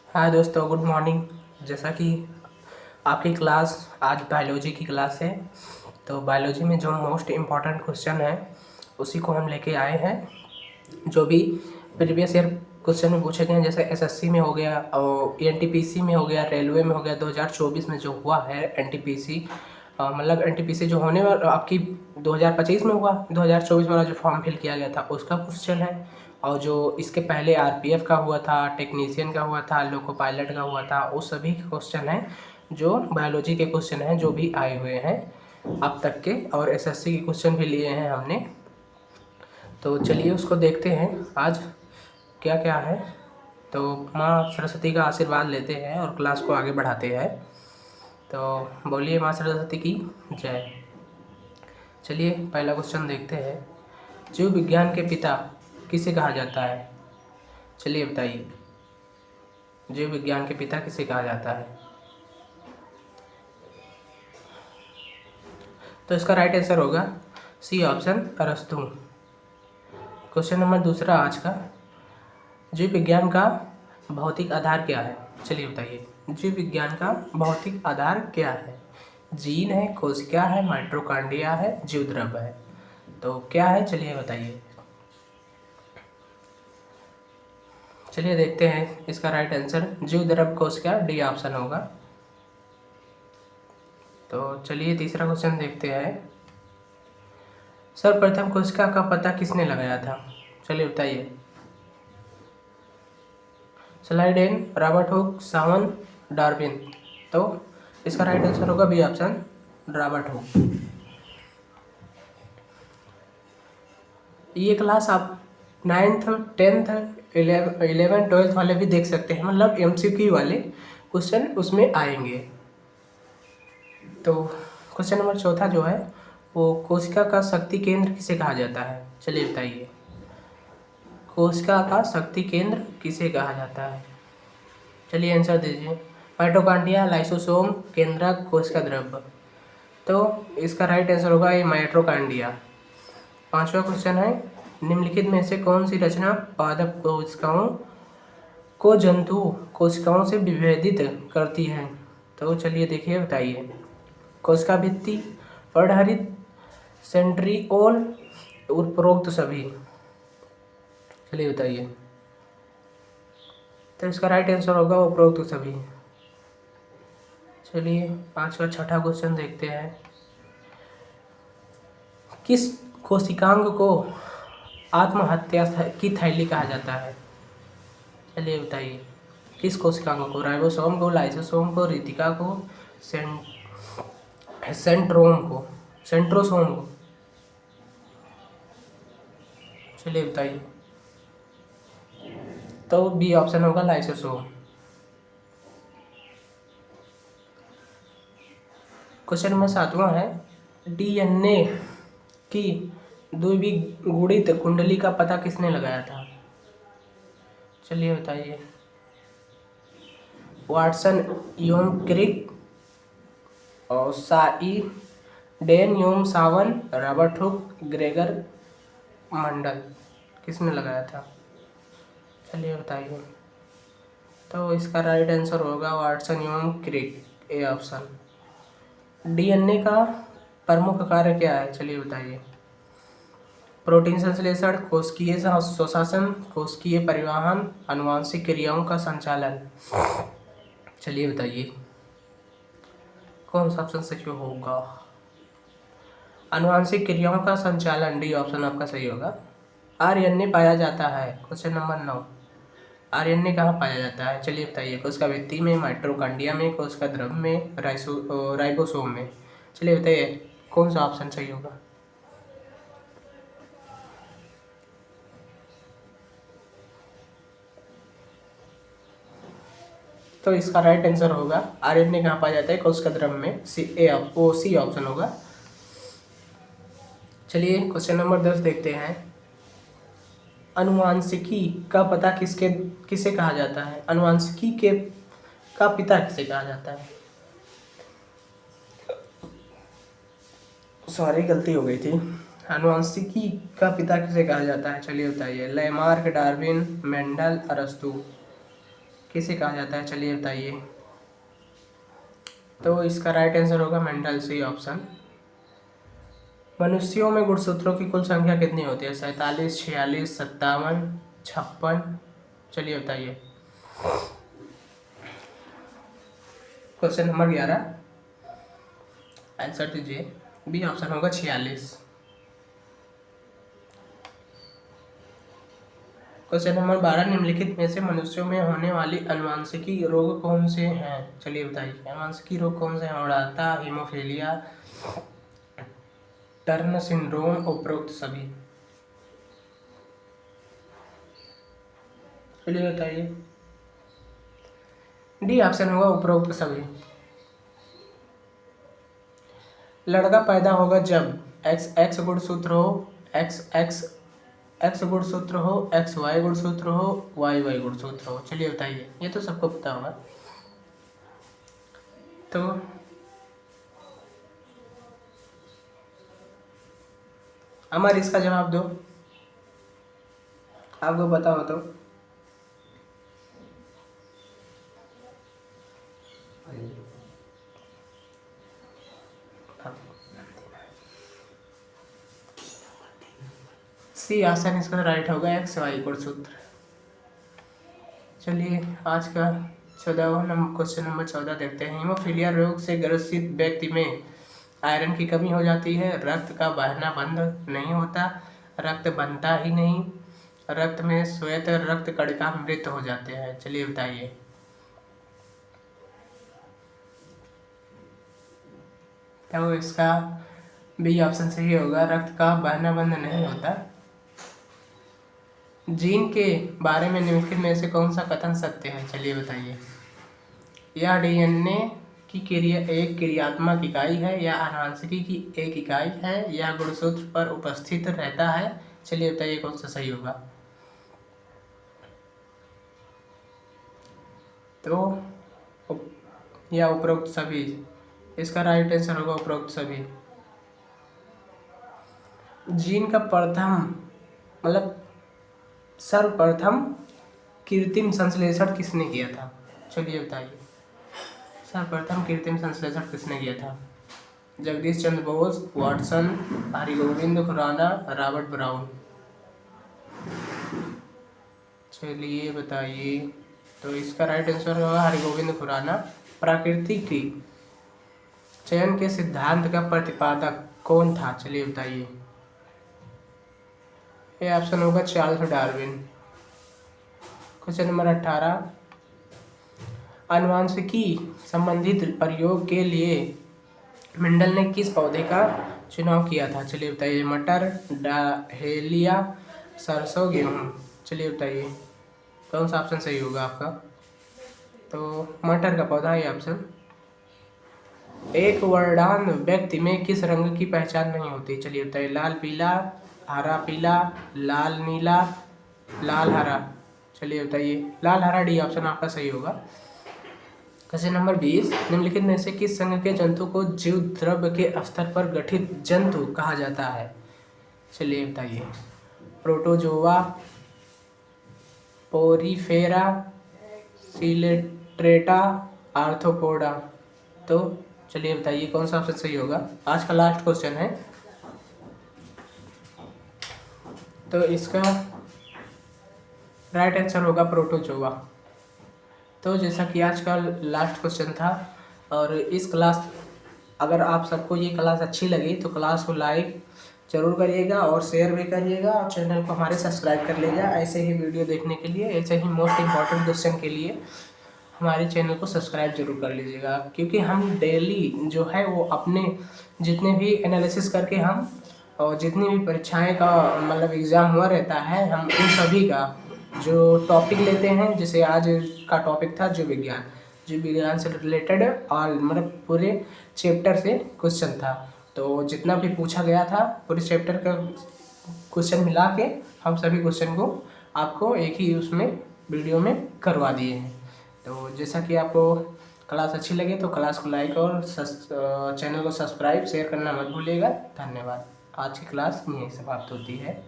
हाय दोस्तों, good morning. जैसा कि आपकी क्लास आज बायोलॉजी की क्लास है, तो बायोलॉजी में जो मोस्ट इम्पॉर्टेंट क्वेश्चन है उसी को हम लेके आए हैं। जो भी प्रीवियस ईयर क्वेश्चन में पूछे गए हैं, जैसे एसएससी में हो गया और एनटीपीसी में हो गया, रेलवे में हो गया, 2024 में जो हुआ है एनटीपीसी, मतलब एनटीपीसी जो होने वाला आपकी 2025 में हुआ, 2024 वाला जो फॉर्म फिल किया गया था उसका क्वेश्चन है। और जो इसके पहले आरपीएफ का हुआ था, टेक्नीशियन का हुआ था, लोको पायलट का हुआ था, उस सभी के क्वेश्चन हैं जो बायोलॉजी के क्वेश्चन हैं जो भी आए हुए हैं अब तक के, और एसएससी के क्वेश्चन भी लिए हैं हमने। तो चलिए उसको देखते हैं आज क्या क्या है। तो माँ सरस्वती का आशीर्वाद लेते हैं और क्लास को आगे बढ़ाते हैं। तो बोलिए माँ सरस्वती की जय। चलिए पहला क्वेश्चन देखते हैं। जीव विज्ञान के पिता किसे कहा जाता है? चलिए बताइए, जीव विज्ञान के पिता किसे कहा जाता है? तो इसका राइट आंसर होगा सी ऑप्शन, अरस्तु। क्वेश्चन नंबर दूसरा आज का, जीव विज्ञान का भौतिक आधार क्या है? चलिए बताइए, जीव विज्ञान का भौतिक आधार क्या है? जीन है, कोशिका है, माइटोकॉन्ड्रिया है, जीवद्रव्य है? तो क्या है, चलिए बताइए। चलिए देखते हैं इसका राइट आंसर जीवद्रव्य कोशिका, डी ऑप्शन होगा। तो चलिए तीसरा क्वेश्चन देखते हैं। सर्वप्रथम कोशिका का पता किसने लगाया था? चलिए बताइए। स्लाइडेन, रॉबर्ट हुक, सावन, डार्विन? तो इसका राइट आंसर होगा बी ऑप्शन, रॉबर्ट हुक। ये क्लास आप 9th 10th 11 12th वाले भी देख सकते हैं, मतलब एमसीक्यू वाले क्वेश्चन उसमें आएंगे। तो क्वेश्चन नंबर चौथा जो है वो, कोशिका का शक्ति केंद्र किसे कहा जाता है? चलिए बताइए, कोशिका का शक्ति केंद्र किसे कहा जाता है? चलिए आंसर दीजिए। माइटोकॉन्ड्रिया, लाइसोसोम, केंद्रक, कोशिका द्रव्य? तो इसका राइट आंसर होगा ये माइटोकॉन्ड्रिया। पांचवा क्वेश्चन है, निम्नलिखित में से कौन सी रचना पादप कोशिकाओं को जंतु कोशिकाओं से विभेदित करती है? तो चलिए देखिए बताइए। कोशिका भित्ति, पर्णहरित, सेंट्रिओल, उपरोक्त सभी? चलिए बताइए। तो इसका राइट आंसर होगा उपरोक्त सभी। चलिए पांचवा छठा क्वेश्चन देखते हैं। किस कोशिकांग को आत्महत्या की थैली कहा जाता है? चलिए बताइए, किस कोशिकांग को? राइबोसोम को, लाइसोसोम को, रितिका को, सेंट्रोम को, सेंट्रोसोम को? चलिए बताइए। तो बी ऑप्शन होगा, लाइसोसोम। क्वेश्चन नंबर सातवां है, डीएनए की द्विगुणित कुंडली का पता किसने लगाया था? चलिए बताइए। वाटसन एवं क्रिक, और साई डेन एवं सावन, रॉबर्ट हुक, ग्रेगर मंडल? किसने लगाया था? चलिए बताइए। तो इसका राइट आंसर होगा वाटसन एवं क्रिक, ए ऑप्शन। डीएनए का प्रमुख कार्य क्या है? चलिए बताइए। प्रोटीन संश्लेषण, कोशिकीय स्वशासन, कोशिकीय परिवहन, आनुवांशिक क्रियाओं का संचालन? चलिए बताइए कौन सा ऑप्शन सही होगा। आनुवांशिक क्रियाओं का संचालन, डी ऑप्शन आपका सही होगा। आरएनए पाया जाता है, क्वेश्चन नंबर 9, आरएनए कहाँ पाया जाता है? चलिए बताइए। कोशिका भित्ति में, माइटोकॉन्ड्रिया में, कोशिका द्रव्य में, राइबोसोम में? चलिए बताइए कौन सा ऑप्शन सही होगा। तो इसका राइट आंसर होगा आरएनए कहाँ पाया जाता है? कोशिका द्रव्य में, सी ऑप्शन होगा। चलिए क्वेश्चन नंबर 10 देखते हैं। अनुवांशिकी का पता किसे कहा जाता है? अनुवांशिकी के का पिता किसे कहा जाता है? सॉरी गलती हो गई थी। अनुवांशिकी का पिता किसे कहा जाता है? चलिए बताइए। लेमार्क, डार्विन, मेंडल, अरस्तु? किसे कहा जाता है, चलिए बताइए। तो इसका राइट आंसर होगा मेंडल, सी ऑप्शन। मनुष्यों में गुणसूत्रों की कुल संख्या कितनी होती है, 47, 46, 57, 56, चलिए बताइए। क्वेश्चन नंबर 11 आंसर दीजिए। बी ऑप्शन होगा 46। क्वेश्चन नंबर 12 निम्नलिखित में से मनुष्यों में होने वाली अनुवांशिकी रोग कौन से हैं, चलिए बताइए। अनुवांशिकी रोग कौन से हैं, उड़ाता, हीमोफीलिया, टर्न सिंड्रोम, उपरोक्त सभी, चलिए बताइए। डी ऑप्शन होगा उपरोक्त सभी। लड़का पैदा होगा जब एक्स एक्स गुणसूत्र हो, एक्स एक्स एक्स गुणसूत्र हो, एक्स वाई गुणसूत्र हो, वाई वाई गुणसूत्र हो, चलिए बताइए। ये तो सबको पता होगा। तो अमर इसका जवाब दो, आपको पता हो तो। सी आसान इसका राइट होगा, एक्स वाई गुणसूत्र। चलिए आज का 14वां नंबर, क्वेश्चन नंबर 14 देखते हैं। हीमोफीलिया रोग से ग्रसित व्यक्ति में आयरन की कमी हो जाती है, रक्त का बहना बंद नहीं होता, रक्त बनता ही नहीं, रक्त में श्वेत रक्त कणिका मृत हो जाते हैं, चलिए बताइए। तो इसका बी ऑप्शन सही होगा, रक्त का बहना बंद नहीं होता। जीन के बारे में निम्नलिखित में से कौन सा कथन सत्य है, चलिए बताइए। यह डीएनए की एक क्रियात्मक इकाई है, या आनुवंशिकी की एक इकाई है, या गुणसूत्र पर उपस्थित रहता है, चलिए बताइए कौन सा सही होगा। तो या उपरोक्त सभी, इसका राइट आंसर होगा उपरोक्त सभी। जीन का प्रथम मतलब सर्वप्रथम कृत्रिम संश्लेषण किसने किया था, चलिए बताइए। सर्वप्रथम कृत्रिम संश्लेषण किसने किया था, Jagdish Chandra Bose, Watson, Hargobind Khorana, Robert Brown, चलिए बताइए। तो इसका राइट आंसर होगा हरिगोविंद खुराना। प्रकृति की चयन के सिद्धांत का प्रतिपादक कौन था, चलिए बताइए। ये ऑप्शन होगा चार्ल्स डार्विन। क्वेश्चन नंबर 18 आनुवंशिकी संबंधित प्रयोग के लिए मेंडल ने किस पौधे का चुनाव किया था, चलिए बताइए। मटर, डहेलिया, सरसों, गेहूँ, चलिए बताइए कौन सा ऑप्शन सही होगा आपका। तो मटर का पौधा है ऑप्शन। एक वर्णांध व्यक्ति में किस रंग की पहचान नहीं होती, चलिए बताइए। लाल पीला, हरा पीला, लाल नीला, लाल हरा, चलिए बताइए। लाल हरा, डी ऑप्शन आपका सही होगा। क्वेश्चन नंबर 20 निम्नलिखित में से किस संघ के जंतु को जीव द्रव्य के स्तर पर गठित जंतु कहा जाता है, चलिए बताइए। प्रोटोजोआ, पोरीफेरा, सिलेट्रेटा, आर्थ्रोपोडा, तो चलिए बताइए कौन सा ऑप्शन सही होगा। आज का लास्ट क्वेश्चन है, तो इसका राइट आंसर होगा प्रोटोजोआ। तो जैसा कि आज का लास्ट क्वेश्चन था, और इस क्लास अगर आप सबको ये क्लास अच्छी लगी तो क्लास को लाइक ज़रूर करिएगा और शेयर भी करिएगा, और चैनल को हमारे सब्सक्राइब कर लीजिएगा। ऐसे ही वीडियो देखने के लिए, ऐसे ही मोस्ट इम्पॉर्टेंट क्वेश्चन के लिए हमारे चैनल को सब्सक्राइब जरूर कर लीजिएगा, क्योंकि हम डेली जो है वो अपने जितने भी एनालिसिस करके हम और जितनी भी परीक्षाएं का मतलब एग्ज़ाम हुआ रहता है, हम उन सभी का जो टॉपिक लेते हैं, जैसे आज का टॉपिक था जीव विज्ञान, जीव विज्ञान से रिलेटेड और मतलब पूरे चैप्टर से क्वेश्चन था। तो जितना भी पूछा गया था पूरे चैप्टर का क्वेश्चन मिला के हम सभी क्वेश्चन को आपको एक ही उसमें वीडियो में करवा दिए हैं। तो जैसा कि आपको क्लास अच्छी लगे तो क्लास को लाइक और चैनल को सब्सक्राइब शेयर करना मत भूलिएगा। धन्यवाद। आज की क्लास यहीं समाप्त होती है।